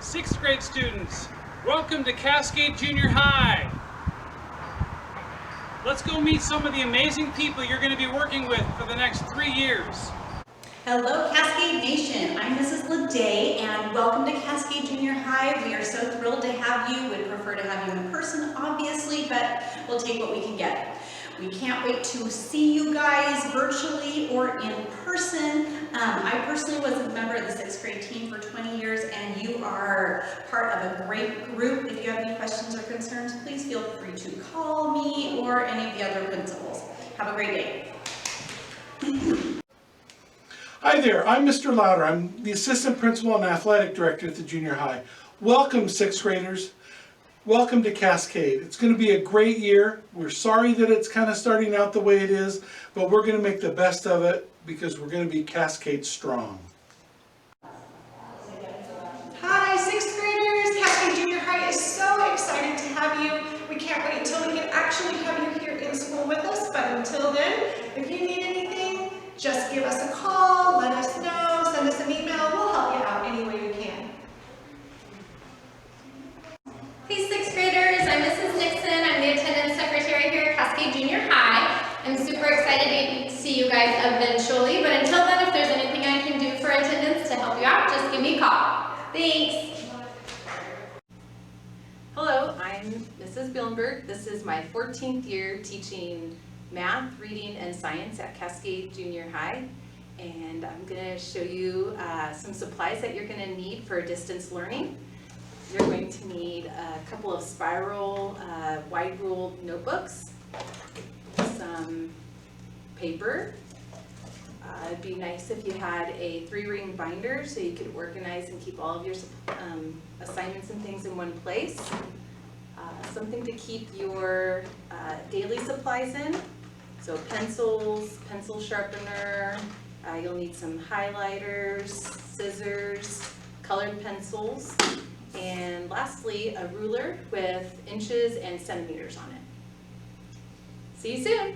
Sixth grade students, welcome to Cascade Junior High. Let's go meet some of the amazing people you're going to be working with for the next 3 years. Hello Cascade Nation, I'm Mrs. Leday and welcome to Cascade Junior High. We are so thrilled to have you. We'd prefer to have you in person obviously, but we'll take what we can get. We can't wait to see you guys virtually or in person. I personally was a member of the 6th grade team for 20 years and you are part of a great group. If you have any questions or concerns, please feel free to call me or any of the other principals. Have a great day. Hi there, I'm Mr. Louder. I'm the Assistant Principal and Athletic Director at the Junior High. Welcome, 6th graders. Welcome to Cascade. It's going to be a great year. We're sorry that it's kind of starting out the way it is, but we're going to make the best of it because we're going to be Cascade strong. Hi, 6th graders! Cascade Junior High is so excited to have you. We can't wait until we can actually have you here in school with us, but until then, if you need anything, just give us a call, let us know, send us an email. We'll help you out any way we can. Hey 6th graders, I'm Mrs. Nixon. I'm the attendance secretary here at Cascade Junior High. I'm super excited to see you guys eventually, but until then, if there's anything I can do for attendance to help you out, just give me a call. Thanks. Hello, I'm Mrs. Billenberg. This is my 14th year teaching math, reading, and science at Cascade Junior High. And I'm going to show you some supplies that you're going to need for distance learning. You're going to need a couple of spiral wide ruled notebooks, some paper. It'd be nice if you had a 3-ring binder so you could organize and keep all of your assignments and things in one place. Something to keep your daily supplies in. So pencils, pencil sharpener, you'll need some highlighters, scissors, colored pencils, and lastly, a ruler with inches and centimeters on it. See you soon.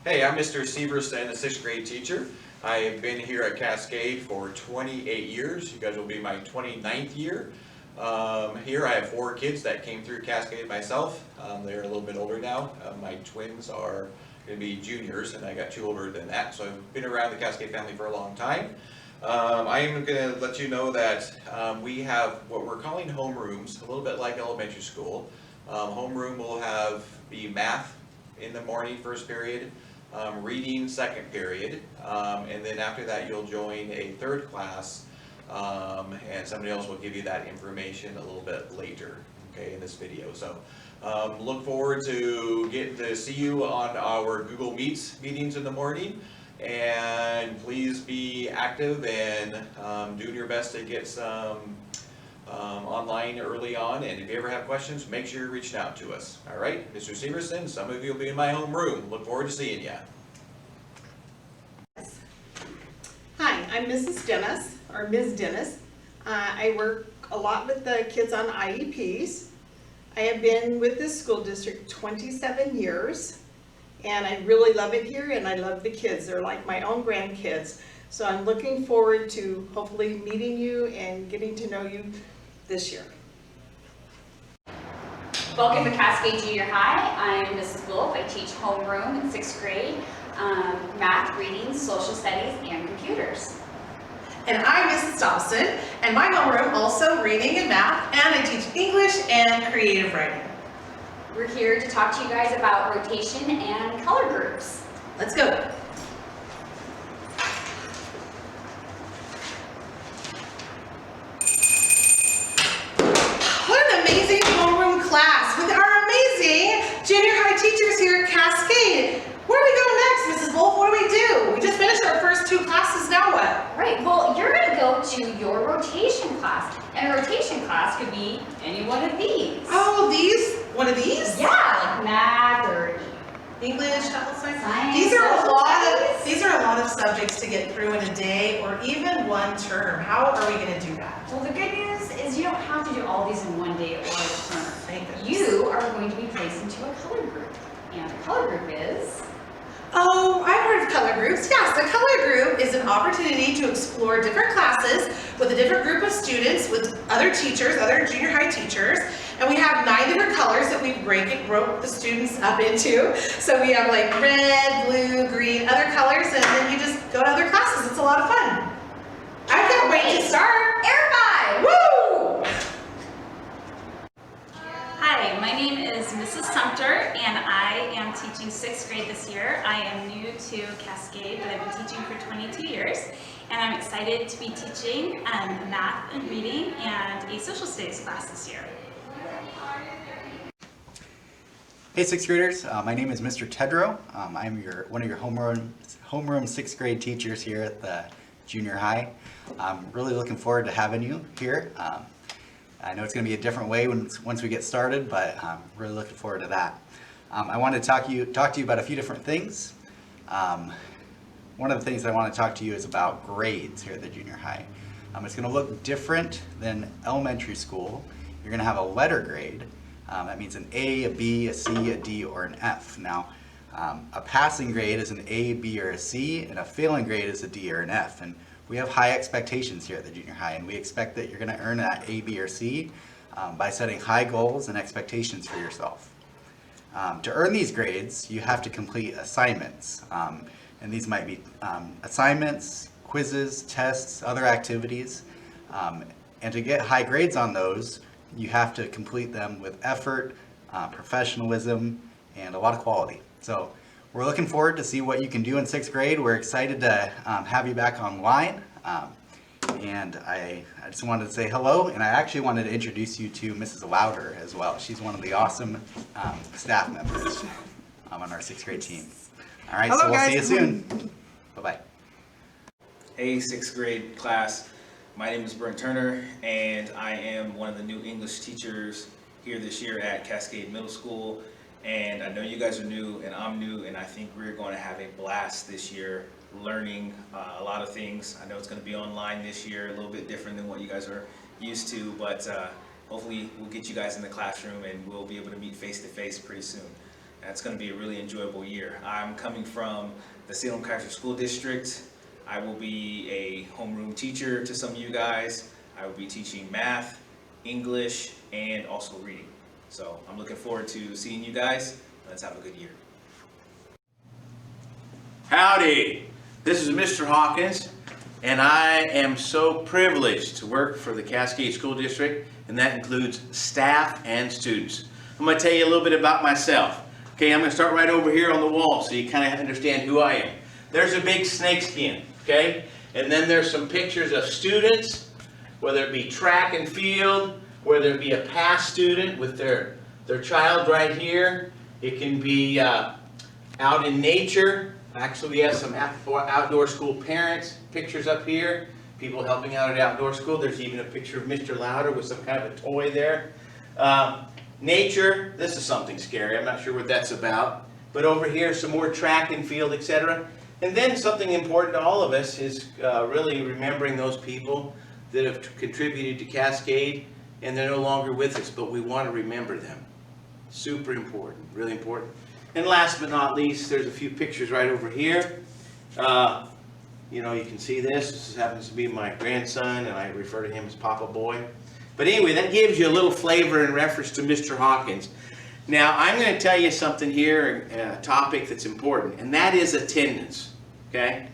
Hey, I'm Mr. Sivers and a 6th grade teacher. I've been here at Cascade for 28 years. You guys will be my 29th year. Here I have 4 kids that came through Cascade myself. They're a little bit older now. My twins are going to be juniors and I got 2 older than that. So I've been around the Cascade family for a long time. I am going to let you know that we have what we're calling homerooms, a little bit like elementary school. Homeroom will be math in the morning, first period, reading, second period, and then after that you'll join a 3rd class, and somebody else will give you that information a little bit later, okay, in this video. So look forward to getting to see you on our Google Meets meetings in the morning. And please be active and doing your best to get some online early on. And if you ever have questions, make sure you're reaching out to us. All right, Mr. Severson, some of you will be in my home room. Look forward to seeing you. Hi, I'm Mrs. Dennis, or Ms. Dennis. I work a lot with the kids on IEPs. I have been with this school district 27 years. And I really love it here and I love the kids. They're like my own grandkids. So I'm looking forward to hopefully meeting you and getting to know you this year. Welcome to Cascade Junior High. I'm Mrs. Wolf. I teach homeroom in 6th grade, math, reading, social studies, and computers. And I'm Mrs. Dawson, and my homeroom also reading and math, and I teach English and creative writing. We're here to talk to you guys about rotation and color groups. Let's go. What an amazing homeroom class with our amazing junior high teachers here at Cascade. Where do we go next, Mrs. Wolf? What do we do? We just finished our first 2 classes, now what? Right, well, you're going to go to your rotation class. And a rotation class could be any one of these. Oh, these? One of these? Yeah, like math or English, health science. Science, These are social a lot of subjects to get through in a day or even one term. How are we going to do that? Well, the good news is you don't have to do all these in one day or a term. Thank goodness. You are going to be placed into a color group. And the color group is Oh, I've heard of color groups. Yes, a color group is an opportunity to explore different classes with a different group of students, with other teachers, other junior high teachers. And we have 9 different colors that we broke the students up into. So we have like red, blue, green, other colors, and then you just go to other classes. It's a lot of fun. I can't wait to start. Air five! Woo! Hi, my name is Mrs. Sumter, and I am teaching 6th grade this year. I am new to Cascade, but I've been teaching for 22 years, and I'm excited to be teaching math and reading and a social studies class this year. Hey 6th graders, my name is Mr. Tedrow. I'm one of your homeroom 6th grade teachers here at the junior high. I'm really looking forward to having you here. I know it's going to be a different way once we get started, but I'm really looking forward to that. I wanted to talk to you about a few different things. One of the things that I want to talk to you is about grades here at the junior high. It's going to look different than elementary school. You're going to have a letter grade. That means an A, a B, a C, a D, or an F. Now, a passing grade is an A, B, or a C, and a failing grade is a D or an F. And we have high expectations here at the junior high, and we expect that you're going to earn that A, B, or C by setting high goals and expectations for yourself. To earn these grades, you have to complete assignments, and these might be assignments, quizzes, tests, other activities. And to get high grades on those, you have to complete them with effort, professionalism, and a lot of quality. So we're looking forward to see what you can do in 6th grade. We're excited to have you back online. And I just wanted to say hello, and I actually wanted to introduce you to Mrs. Louder as well. She's one of the awesome staff members on our 6th grade team. All right, so we'll see you soon. Bye-bye. Hey 6th grade class, my name is Brent Turner, and I am one of the new English teachers here this year at Cascade Middle School. And I know you guys are new, and I'm new, and I think we're going to have a blast this year learning a lot of things. I know it's going to be online this year, a little bit different than what you guys are used to, but hopefully we'll get you guys in the classroom and we'll be able to meet face to face pretty soon. That's going to be a really enjoyable year. I'm coming from the Salem-Keizer School District. I will be a homeroom teacher to some of you guys. I will be teaching math, English, and also reading. So I'm looking forward to seeing you guys. Let's have a good year. Howdy, this is Mr. Hawkins, and I am so privileged to work for the Cascade School District, and that includes staff and students. I'm going to tell you a little bit about myself. Okay, I'm going to start right over here on the wall so you kind of understand who I am. There's a big snakeskin, okay? And then there's some pictures of students, whether it be track and field, whether it be a past student with their child right here. It can be out in nature. Actually, we have some outdoor school parents, pictures up here, people helping out at outdoor school. There's even a picture of Mr. Louder with some kind of a toy there. Nature, this is something scary. I'm not sure what that's about. But over here, some more track and field, etc. And then something important to all of us is really remembering those people that have contributed to Cascade, and they're no longer with us, but we want to remember them. Super important, really important. And last but not least, there's a few pictures right over here. You know, you can see this. This happens to be my grandson, and I refer to him as Papa Boy. But anyway, that gives you a little flavor in reference to Mr. Hawkins. Now, I'm going to tell you something here, a topic that's important, and that is attendance, okay?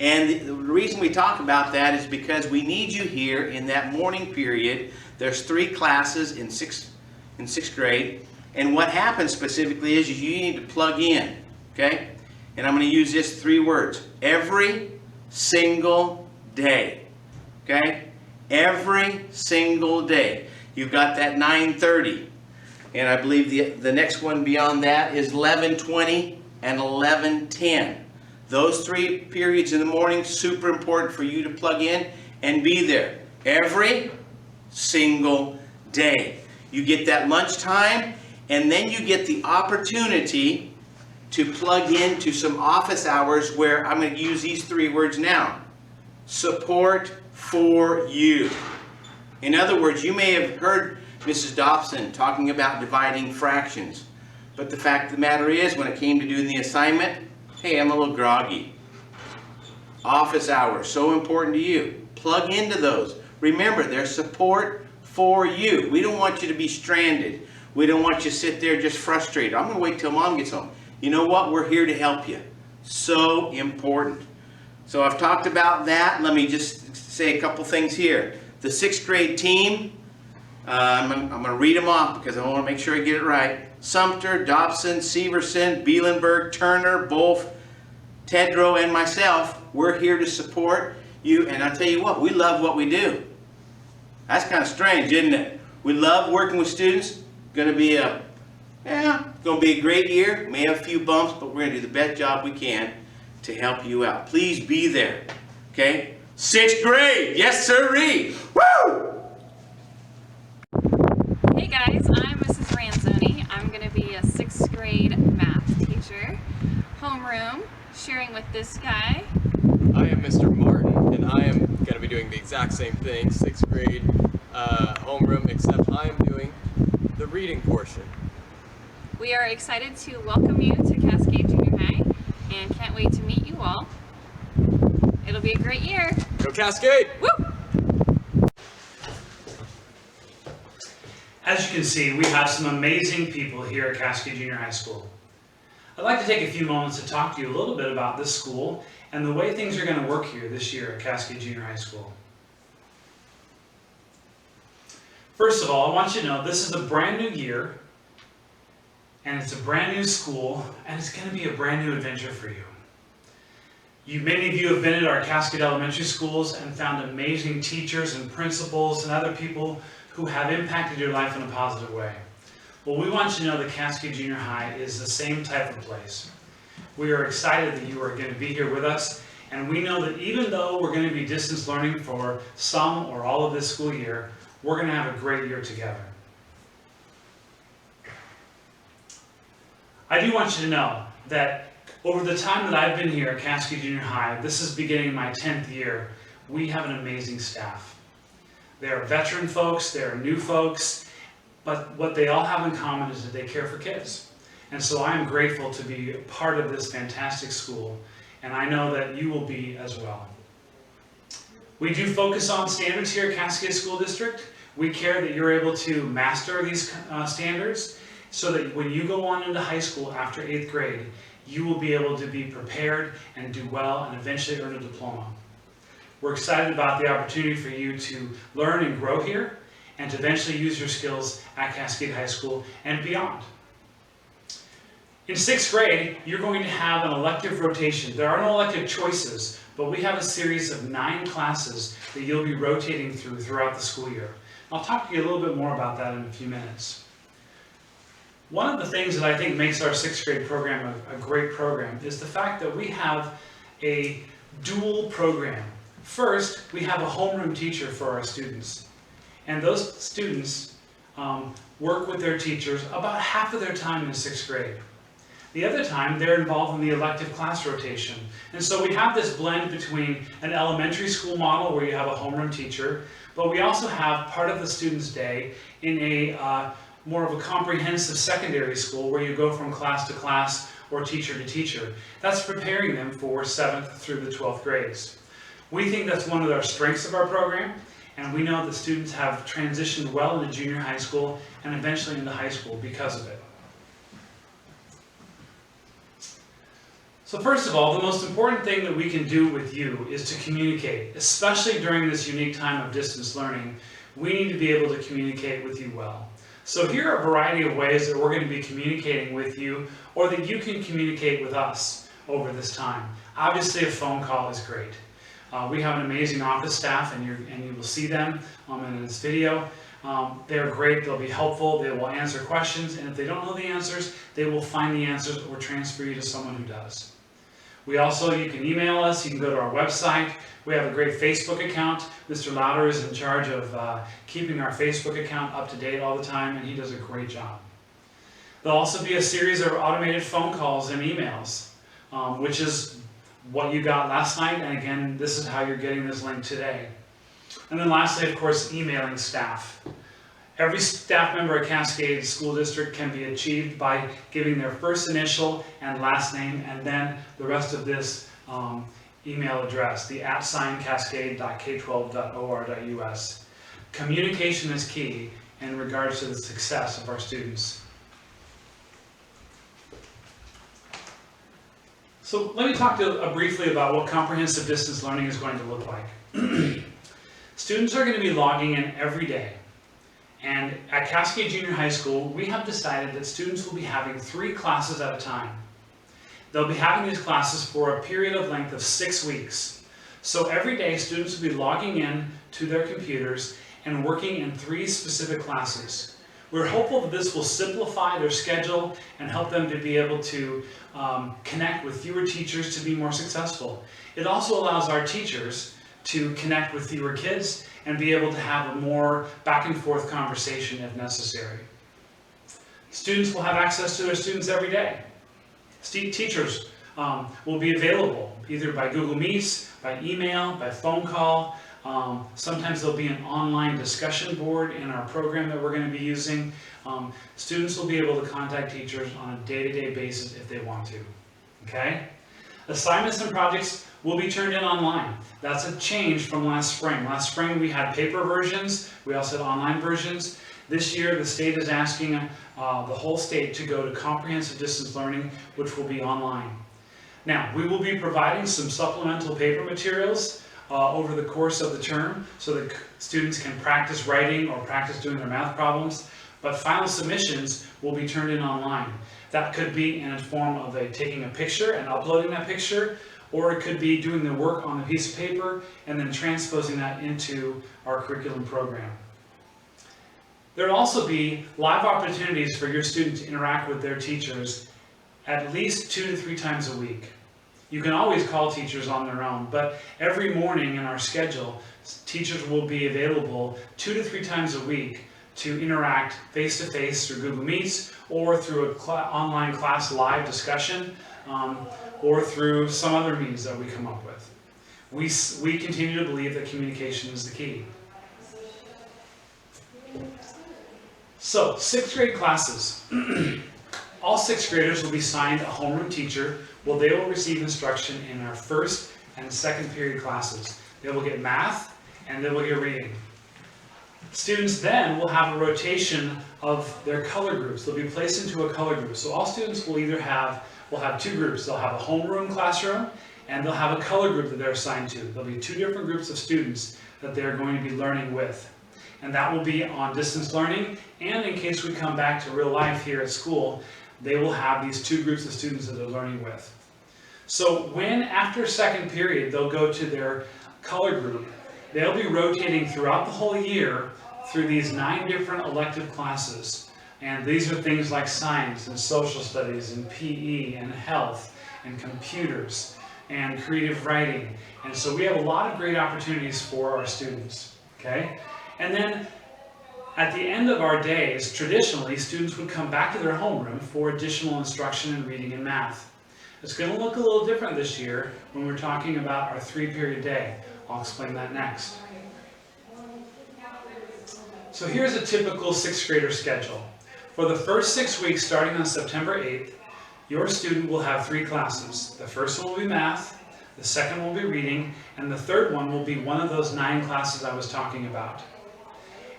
And the reason we talk about that is because we need you here in that morning period. There's 3 classes in sixth grade, and what happens specifically is you need to plug in, okay? And I'm going to use this 3 words: every single day, okay? Every single day. You've got that 9:30, and I believe the next one beyond that is 11:20 and 11:10. Those 3 periods in the morning, super important for you to plug in and be there every single day. You get that lunchtime, and then you get the opportunity to plug into some office hours where I'm going to use these 3 words now. Support for you. In other words, you may have heard Mrs. Dawson talking about dividing fractions, but the fact of the matter is, when it came to doing the assignment, Hey, I'm a little groggy. Office hours, so important to you. Plug into those. Remember, they're support for you. We don't want you to be stranded. We don't want you to sit there just frustrated. I'm going to wait till mom gets home. You know what? We're here to help you. So important. So I've talked about that. Let me just say a couple things here. The 6th grade team, I'm going to read them off because I want to make sure I get it right. Sumter, Dobson, Sivers, Billenberg, Turner, Wolf, Tedrow, and myself, we're here to support you. And I'll tell you what, we love what we do. That's kind of strange, isn't it? We love working with students. Going to be a great year. May have a few bumps, but we're going to do the best job we can to help you out. Please be there. Okay? 6th grade, yes sirree. Woo! Hey guys, I'm Mrs. Ranzoni. I'm going to be a 6th grade math teacher. Homeroom, sharing with this guy. I am Mr. Martin, and I am going to be doing the exact same thing, 6th grade homeroom, except I am doing the reading portion. We are excited to welcome you to Cascade Junior High and can't wait to meet you all. It'll be a great year. Go Cascade! Woo! As you can see, we have some amazing people here at Cascade Junior High School. I'd like to take a few moments to talk to you a little bit about this school and the way things are going to work here this year at Cascade Junior High School. First of all, I want you to know this is a brand new year, and it's a brand new school, and it's going to be a brand new adventure for you. Many of you have been at our Cascade Elementary schools and found amazing teachers and principals and other people who have impacted your life in a positive way. Well, we want you to know that Cascade Junior High is the same type of place. We are excited that you are going to be here with us, and we know that even though we're going to be distance learning for some or all of this school year, we're going to have a great year together. I do want you to know that over the time that I've been here at Cascade Junior High, this is beginning my 10th year, we have an amazing staff. They are veteran folks, they are new folks, but what they all have in common is that they care for kids. And so I am grateful to be a part of this fantastic school, and I know that you will be as well. We do focus on standards here at Cascade School District. We care that you're able to master these standards so that when you go on into high school after 8th grade, you will be able to be prepared and do well and eventually earn a diploma. We're excited about the opportunity for you to learn and grow here and to eventually use your skills at Cascade High School and beyond. In 6th grade, you're going to have an elective rotation. There are no elective choices, but we have a series of 9 classes that you'll be rotating throughout the school year. I'll talk to you a little bit more about that in a few minutes. One of the things that I think makes our 6th grade program a great program is the fact that we have a dual program. First, we have a homeroom teacher for our students. And those students work with their teachers about half of their time in 6th grade. The other time, they're involved in the elective class rotation. And so we have this blend between an elementary school model where you have a homeroom teacher, but we also have part of the student's day in a more of a comprehensive secondary school where you go from class to class or teacher to teacher. That's preparing them for 7th through the 12th grades. We think that's one of our strengths of our program, and we know that students have transitioned well into junior high school and eventually into high school because of it. So first of all, the most important thing that we can do with you is to communicate, especially during this unique time of distance learning. We need to be able to communicate with you well. So here are a variety of ways that we're going to be communicating with you, or that you can communicate with us over this time. Obviously, a phone call is great. We have an amazing office staff, and you will see them in this video. They're great, they'll be helpful, they will answer questions, and if they don't know the answers, they will find the answers or transfer you to someone who does. You can email us, you can go to our website. We have a great Facebook account. Mr. Lauder is in charge of keeping our Facebook account up to date all the time, and he does a great job. There'll also be a series of automated phone calls and emails, which is what you got last night, and again, this is how you're getting this link today. And then lastly, of course, emailing staff. Every staff member at Cascade School District can be achieved by giving their first initial and last name, and then the rest of this email address, the @cascade.k12.or.us. Communication is key in regards to the success of our students. So let me talk briefly about what comprehensive distance learning is going to look like. Students are going to be logging in every day. And at Cascade Junior High School, we have decided that students will be having 3 classes at a time. They'll be having these classes for a period of length of 6 weeks. So every day, students will be logging in to their computers and working in 3 specific classes. We're hopeful that this will simplify their schedule and help them to be able to connect with fewer teachers to be more successful. It also allows our teachers to connect with fewer kids and be able to have a more back and forth conversation if necessary. Students will have access to their students every day. Teachers will be available either by Google Meets, by email, by phone call. Sometimes there'll be an online discussion board in our program that we're going to be using. Students will be able to contact teachers on a day-to-day basis if they want to. Okay? Assignments and projects will be turned in online. That's a change from last spring. Last spring we had paper versions, we also had online versions. This year the state is asking the whole state to go to comprehensive distance learning, which will be online. Now, we will be providing some supplemental paper materials over the course of the term so that students can practice writing or practice doing their math problems, but final submissions will be turned in online. That could be in the form of taking a picture and uploading that picture, or it could be doing the work on a piece of paper and then transposing that into our curriculum program. There will also be live opportunities for your students to interact with their teachers at least 2 to 3 times a week. You can always call teachers on their own, but every morning in our schedule, teachers will be available 2 to 3 times a week to interact face-to-face through Google Meets or through an online class live discussion or through some other means that we come up with. We continue to believe that communication is the key. So, 6th grade classes. All 6th graders will be assigned a homeroom teacher. Well, they will receive instruction in our 1st and 2nd period classes. They will get math and they will get reading. Students then will have a rotation of their color groups. They'll be placed into a color group. So all students will either have 2 groups. They'll have a homeroom classroom and they'll have a color group that they're assigned to. There'll be 2 different groups of students that they're going to be learning with. And that will be on distance learning, and in case we come back to real life here at school, they will have these 2 groups of students that they're learning with. So when, after 2nd period, they'll go to their color group, they'll be rotating throughout the whole year through these 9 different elective classes. And these are things like science and social studies and PE and health and computers and creative writing. And so we have a lot of great opportunities for our students, okay? And then at the end of our days, traditionally, students would come back to their homeroom for additional instruction in reading and math. It's going to look a little different this year when we're talking about our 3-period day. I'll explain that next. So here's a typical 6th grader schedule. For the first 6 weeks, starting on September 8th, your student will have 3 classes. The first one will be math, the second will be reading, and the third one will be one of those 9 classes I was talking about.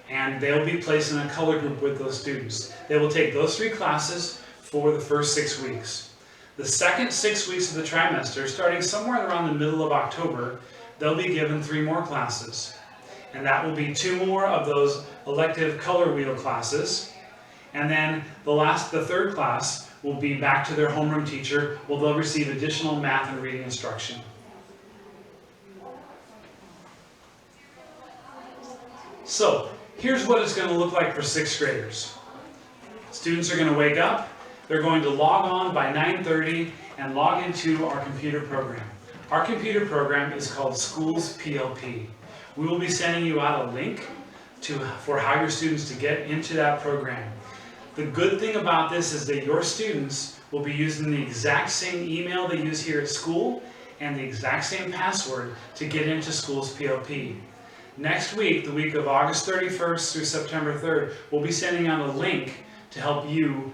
And they'll be placed in a color group with those students. They will take those 3 classes for the first 6 weeks. The second 6 weeks of the trimester, starting somewhere around the middle of October, they'll be given 3 more classes. And that will be 2 more of those elective color wheel classes. And then the third class will be back to their homeroom teacher, where they'll receive additional math and reading instruction. So, here's what it's going to look like for 6th graders. Students are going to wake up, they're going to log on by 9:30 and log into our computer program. Our computer program is called Schools PLP. We will be sending you out a link for how your students to get into that program. The good thing about this is that your students will be using the exact same email they use here at school and the exact same password to get into Schools PLP. Next week, the week of August 31st through September 3rd, we'll be sending out a link to help you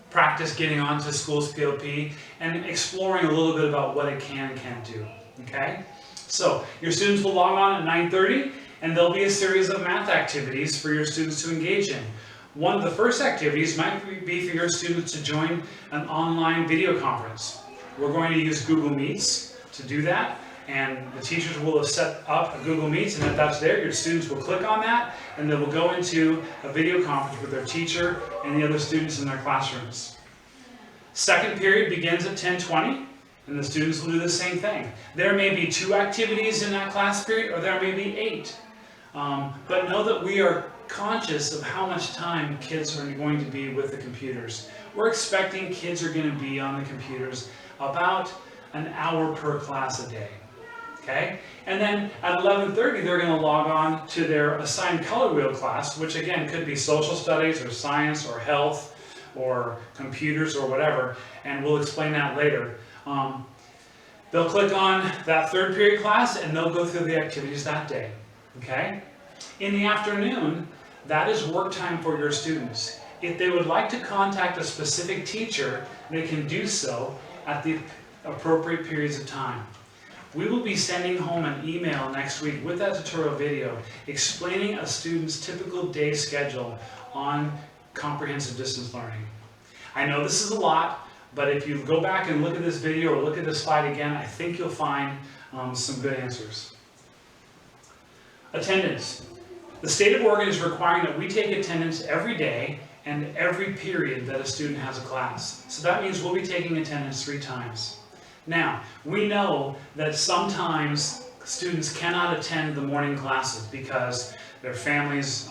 practice getting onto Schools POP and exploring a little bit about what it can and can't do, okay? So, your students will log on at 9:30, and there'll be a series of math activities for your students to engage in. One of the first activities might be for your students to join an online video conference. We're going to use Google Meets to do that, and the teachers will have set up a Google Meets, and if that's there, your students will click on that, and they will go into a video conference with their teacher and the other students in their classrooms. Second period begins at 10:20, and the students will do the same thing. There may be 2 activities in that class period, or there may be 8. But know that we are conscious of how much time kids are going to be with the computers. We're expecting kids are going to be on the computers about an hour per class a day. Okay? And then at 11:30, they're going to log on to their assigned color wheel class, which again could be social studies or science or health or computers or whatever, and we'll explain that later. They'll click on that third period class and they'll go through the activities that day. Okay? In the afternoon, that is work time for your students. If they would like to contact a specific teacher, they can do so at the appropriate periods of time. We will be sending home an email next week with that tutorial video explaining a student's typical day schedule on comprehensive distance learning. I know this is a lot, but if you go back and look at this video or look at this slide again, I think you'll find some good answers. Attendance. The state of Oregon is requiring that we take attendance every day and every period that a student has a class. So that means we'll be taking attendance 3 times. Now, we know that sometimes students cannot attend the morning classes because their families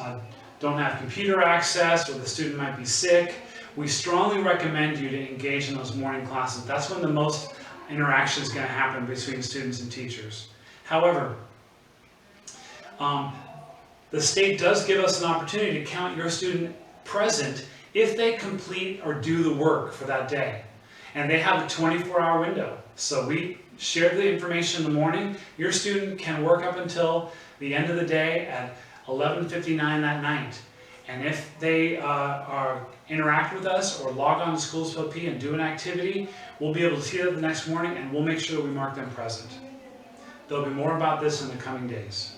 don't have computer access, or the student might be sick. We strongly recommend you to engage in those morning classes. That's when the most interaction is going to happen between students and teachers. However, the state does give us an opportunity to count your student present if they complete or do the work for that day. And they have a 24-hour window. So we share the information in the morning. Your student can work up until the end of the day at 11:59 that night. And if they interact with us or log on to Schools POP and do an activity, we'll be able to see that the next morning, and we'll make sure we mark them present. There'll be more about this in the coming days.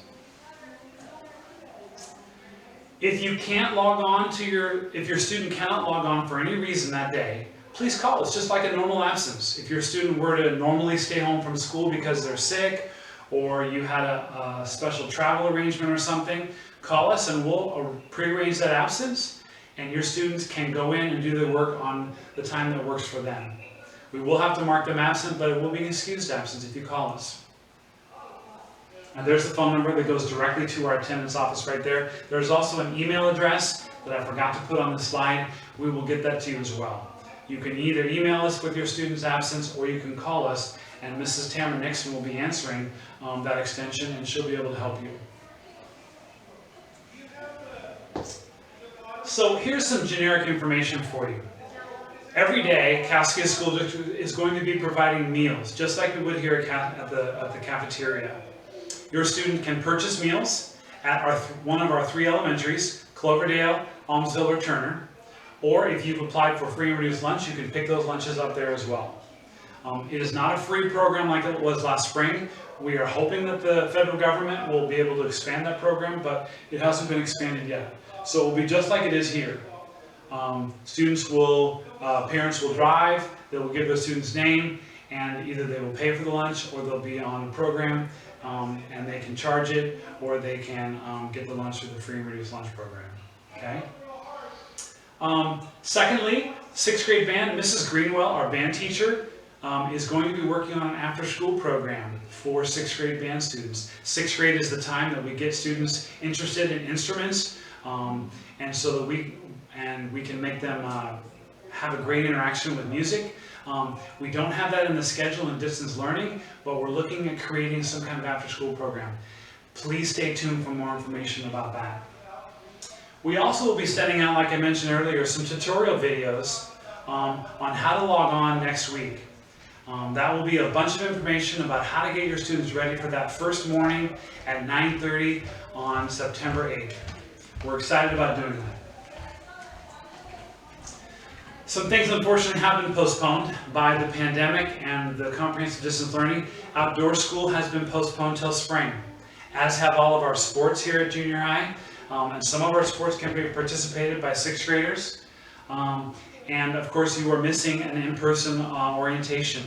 If you can't log on to if your student cannot log on for any reason that day, please call us, just like a normal absence. If your student were to normally stay home from school because they're sick, or you had a special travel arrangement or something, call us and we'll prearrange that absence, and your students can go in and do their work on the time that works for them. We will have to mark them absent, but it will be an excused absence if you call us. And there's the phone number that goes directly to our attendance office right there. There's also an email address that I forgot to put on the slide. We will get that to you as well. You can either email us with your student's absence, or you can call us, and Mrs. Tamara Nixon will be answering that extension, and she'll be able to help you. So here's some generic information for you. Every day, Cascade School District is going to be providing meals, just like we would here at the cafeteria. Your student can purchase meals at one of our 3 elementaries, Cloverdale, Almsville, or Turner. Or if you've applied for free and reduced lunch, you can pick those lunches up there as well. It is not a free program like it was last spring. We are hoping that the federal government will be able to expand that program, but it hasn't been expanded yet. So it will be just like it is here. Parents will drive, they will give their student's name, and either they will pay for the lunch or they'll be on a program, and they can charge it, or they can get the lunch through the free and reduced lunch program. Okay? Secondly, 6th grade band, Mrs. Greenwell, our band teacher, is going to be working on an after-school program for 6th grade band students. 6th grade is the time that we get students interested in instruments, and so that we can make them have a great interaction with music. We don't have that in the schedule in distance learning, but we're looking at creating some kind of after-school program. Please stay tuned for more information about that. We also will be sending out, like I mentioned earlier, some tutorial videos on how to log on next week. That will be a bunch of information about how to get your students ready for that first morning at 9:30 on September 8th. We're excited about doing that. Some things unfortunately have been postponed by the pandemic and the comprehensive distance learning. Outdoor school has been postponed till spring, as have all of our sports here at junior high. And some of our sports can be participated by 6th graders. And of course you are missing an in-person orientation.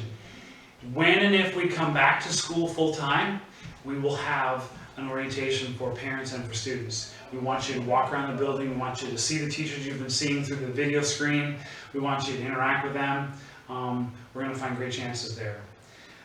When and if we come back to school full time, we will have an orientation for parents and for students. We want you to walk around the building, we want you to see the teachers you've been seeing through the video screen, we want you to interact with them. We're going to find great chances there.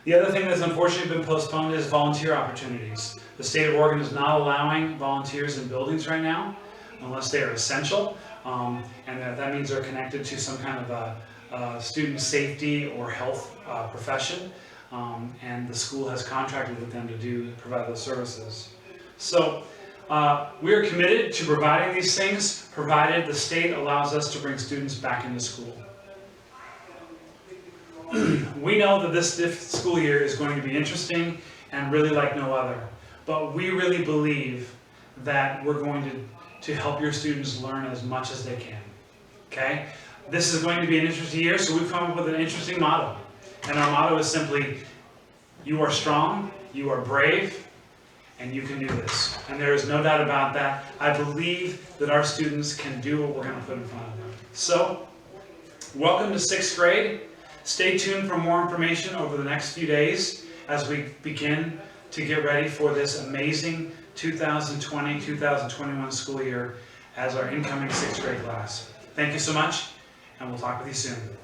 The other thing that's unfortunately been postponed is volunteer opportunities. The state of Oregon is not allowing volunteers in buildings right now unless they are essential, and that means they're connected to some kind of a student safety or health profession, and the school has contracted with them to provide those services. So we are committed to providing these things, provided the state allows us to bring students back into school. We know that this school year is going to be interesting and really like no other, but we really believe that we're going to help your students learn as much as they can, okay? This is going to be an interesting year, so we've come up with an interesting motto. And our motto is simply, you are strong, you are brave, and you can do this. And there is no doubt about that. I believe that our students can do what we're going to put in front of them. So, welcome to 6th grade. Stay tuned for more information over the next few days as we begin to get ready for this amazing 2020-2021 school year as our incoming 6th grade class. Thank you so much, and we'll talk with you soon.